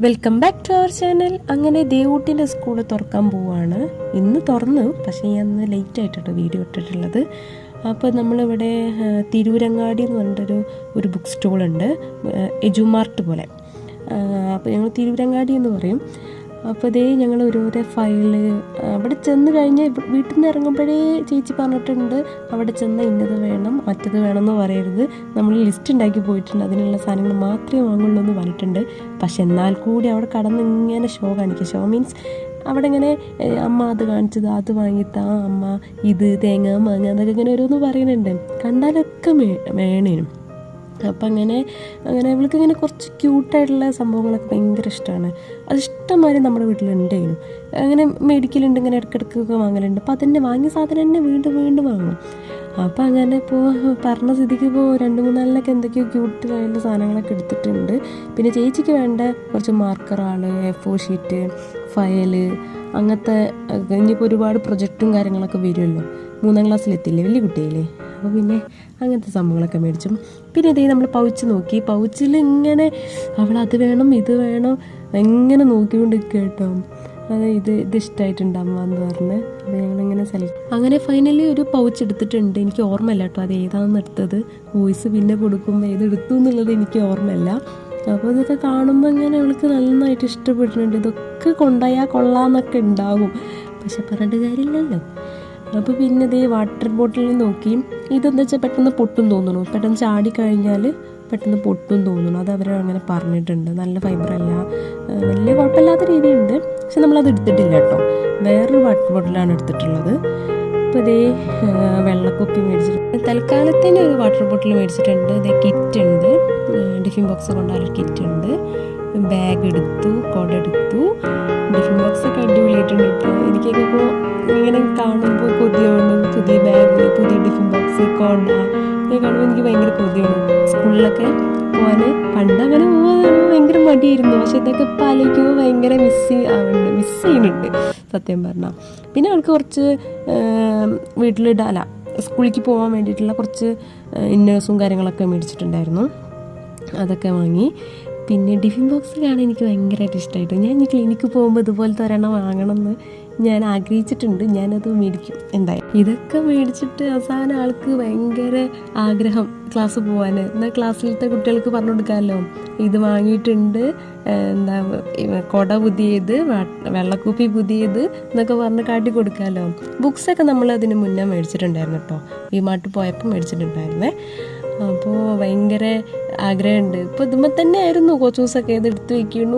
Welcome back to our channel. അങ്ങനെ ദേവൂട്ടിൻ്റെ school തുറക്കാൻ പോവുകയാണ്. ഇന്ന് തുറന്നു, പക്ഷേ ഞാൻ ഇന്ന് ലേറ്റ് ആയിട്ടാണ് വീഡിയോ ഇട്ടിട്ടുള്ളത്. അപ്പോൾ നമ്മളിവിടെ തിരൂരങ്ങാടി എന്ന് പറഞ്ഞിട്ടൊരു ബുക്ക് സ്റ്റോളുണ്ട്, എജുമാർട്ട് പോലെ. അപ്പോൾ ഞങ്ങൾ തിരൂരങ്ങാടി എന്ന് പറയും. അപ്പോൾ ഇതേ ഞങ്ങൾ ഓരോരോ ഫയല് അവിടെ ചെന്ന് കഴിഞ്ഞ് വീട്ടിൽ നിന്ന് ഇറങ്ങുമ്പോഴേ ചേച്ചി പറഞ്ഞിട്ടുണ്ട്, അവിടെ ചെന്ന് ഇന്നത് വേണം മറ്റത് വേണമെന്ന് പറയരുത്, നമ്മൾ ലിസ്റ്റ് ഉണ്ടാക്കി പോയിട്ടുണ്ട്, അതിനുള്ള സാധനങ്ങൾ മാത്രമേ വാങ്ങുള്ളൂ എന്ന് പറഞ്ഞിട്ടുണ്ട്. പക്ഷെ എന്നാൽ കൂടി അവിടെ കടന്ന് ഇങ്ങനെ ഷോ കാണിക്കുക. ഷോ മീൻസ് അവിടെ ഇങ്ങനെ അമ്മ അത് കാണിച്ചത്, അത് വാങ്ങിത്താ അമ്മ, ഇത് തേങ്ങ മാങ്ങ എന്നൊക്കെ ഇങ്ങനെ ഓരോന്ന് പറയുന്നുണ്ട്. കണ്ടാലൊക്കെ വേണേനും. അപ്പം അങ്ങനെ ഇവൾക്ക് ഇങ്ങനെ കുറച്ച് ക്യൂട്ടായിട്ടുള്ള സംഭവങ്ങളൊക്കെ ഭയങ്കര ഇഷ്ടമാണ്. അത് ഇഷ്ടംമാതിരി നമ്മുടെ വീട്ടിലുണ്ടായിരുന്നു. അങ്ങനെ മേടിക്കലുണ്ട്, ഇങ്ങനെ ഇടയ്ക്കിടയ്ക്കൊക്കെ വാങ്ങലുണ്ട്. അപ്പോൾ അതന്നെ വാങ്ങിയ സാധനം തന്നെ വീണ്ടും വീണ്ടും വാങ്ങും. അപ്പോൾ അങ്ങനെ ഇപ്പോൾ പറഞ്ഞ സ്ഥിതിക്ക് ഇപ്പോൾ 2-3 എന്തൊക്കെയോ ക്യൂട്ടായിട്ടുള്ള സാധനങ്ങളൊക്കെ എടുത്തിട്ടുണ്ട്. പിന്നെ ചേച്ചിക്ക് വേണ്ട കുറച്ച് മാർക്കറാൾ, A4 ഷീറ്റ്, ഫയല്, അങ്ങനത്തെ ഇനിയിപ്പോൾ ഒരുപാട് പ്രൊജക്റ്റും കാര്യങ്ങളൊക്കെ വരുമല്ലോ. 3ാം ക്ലാസ്സിലെത്തില്ലേ, വലിയ കുട്ടിയില്ലേ. അപ്പോൾ പിന്നെ അങ്ങനത്തെ സംഭവങ്ങളൊക്കെ മേടിച്ചു. പിന്നെ ഇതേ നമ്മൾ പൗച്ച് നോക്കി. പൗച്ചിൽ ഇങ്ങനെ അവളത് വേണം ഇത് വേണം എങ്ങനെ നോക്കിക്കൊണ്ടിരിക്കുക കേട്ടോ. അത് ഇത് ഇഷ്ടമായിട്ടുണ്ടമ്മ എന്ന് പറഞ്ഞ്. അപ്പോൾ ഞങ്ങളിങ്ങനെ അങ്ങനെ ഫൈനലി ഒരു പൗച്ച് എടുത്തിട്ടുണ്ട്. എനിക്ക് ഓർമ്മയില്ല കേട്ടോ അത് ഏതാണെന്ന് എടുത്തത്. വോയിസ് പിന്നെ കൊടുക്കുമ്പോൾ ഏതെടുത്തു എന്നുള്ളത് എനിക്ക് ഓർമ്മയില്ല. അപ്പോൾ ഇതൊക്കെ കാണുമ്പോൾ ഇങ്ങനെ അവൾക്ക് നന്നായിട്ട് ഇഷ്ടപ്പെടുന്നുണ്ട്. ഇതൊക്കെ കൊണ്ടുപോയാൽ കൊള്ളാമെന്നൊക്കെ ഉണ്ടാകും, പക്ഷെ പറഞ്ഞിട്ട് കാര്യമില്ലല്ലോ. അപ്പോൾ പിന്നെ ഇതേ വാട്ടർ ബോട്ടിലിൽ നോക്കി. ഇതെന്താ വെച്ചാൽ പെട്ടെന്ന് പൊട്ടും തോന്നുന്നു, പെട്ടെന്ന് ചാടിക്കഴിഞ്ഞാൽ പെട്ടെന്ന് പൊട്ടും തോന്നുന്നു. അത് അവർ അങ്ങനെ പറഞ്ഞിട്ടുണ്ട്. നല്ല ഫൈബറല്ല, വലിയ കുഴപ്പമില്ലാത്ത രീതിയുണ്ട്, പക്ഷെ നമ്മളത് എടുത്തിട്ടില്ല കേട്ടോ. വേറൊരു വാട്ടർ ബോട്ടിലാണ് എടുത്തിട്ടുള്ളത്. അപ്പോൾ ഇതേ വെള്ളക്കുപ്പി മേടിച്ചിട്ടുണ്ട്. തൽക്കാലത്തിന് ഒരു വാട്ടർ ബോട്ടിൽ മേടിച്ചിട്ടുണ്ട്. ഇതേ കിറ്റ് ഉണ്ട്, ടിഫിൻ ബോക്സ് കൊണ്ടാലൊരു കിറ്റ് ഉണ്ട്. ബാഗ് എടുത്തു, കുട എടുത്തു. ടിഫിൻ ബോക്സ് ഒക്കെ അടിപൊളിയായിട്ടുണ്ട് കേട്ടോ. എനിക്കൊക്കെ ഇപ്പോൾ ഇങ്ങനെ കാണുമ്പോൾ കൊതിയാണ്. പുതിയ ബാഗ്, പുതിയ ടിഫിൻ ബോക്സ്, കുട ഇതൊക്കെ കാണുമ്പോൾ എനിക്ക് ഭയങ്കര കൊതിയാണ്. സ്കൂളിലൊക്കെ പോകാൻ പണ്ട് അങ്ങനെ പോകാൻ ഭയങ്കര മടിയായിരുന്നു, പക്ഷെ ഇതൊക്കെ ഇപ്പോൾ ആലോചിക്കുമ്പോൾ ഭയങ്കര മിസ് ചെയ്യുന്നുണ്ട് സത്യം പറഞ്ഞാൽ. പിന്നെ അവൾക്ക് കുറച്ച് വീട്ടിലിടാല സ്കൂളിലേക്ക് പോകാൻ വേണ്ടിയിട്ടുള്ള കുറച്ച് ഇന്നേഴ്സും കാര്യങ്ങളൊക്കെ മേടിച്ചിട്ടുണ്ടായിരുന്നു, അതൊക്കെ വാങ്ങി. പിന്നെ ടിഫിൻ ബോക്സ് കാണാൻ എനിക്ക് ഭയങ്കരമായിട്ട് ഇഷ്ടമായിട്ട്. ഞാൻ ഇനി ക്ലിനിക്ക് പോകുമ്പോൾ ഇതുപോലത്തെ ഒരെണ്ണം വാങ്ങണമെന്ന് ഞാൻ ആഗ്രഹിച്ചിട്ടുണ്ട്. ഞാനത് മേടിക്കും എന്തായാലും. ഇതൊക്കെ മേടിച്ചിട്ട് അവസാനം ആൾക്ക് ഭയങ്കര ആഗ്രഹം ക്ലാസ് പോകാൻ. എന്നാൽ ക്ലാസ്സിലത്തെ കുട്ടികൾക്ക് പറഞ്ഞു കൊടുക്കാമല്ലോ, ഇത് വാങ്ങിയിട്ടുണ്ട്, എന്താ കുട പുതിയത്, വെള്ളക്കുപ്പി പുതിയത് എന്നൊക്കെ പറഞ്ഞ് കാട്ടി കൊടുക്കാമല്ലോ. ബുക്സൊക്കെ നമ്മൾ അതിന് മുന്നേ മേടിച്ചിട്ടുണ്ടായിരുന്നു കേട്ടോ, വിമാർട്ട് പോയപ്പോൾ മേടിച്ചിട്ടുണ്ടായിരുന്നേ. അപ്പോൾ ഭയങ്കര ആഗ്രഹമുണ്ട്. ഇപ്പോൾ ഇതുമ്പോൾ തന്നെ ആയിരുന്നു കുറച്ച് ദിവസമൊക്കെ ഇത് എടുത്ത് വയ്ക്കുന്നു.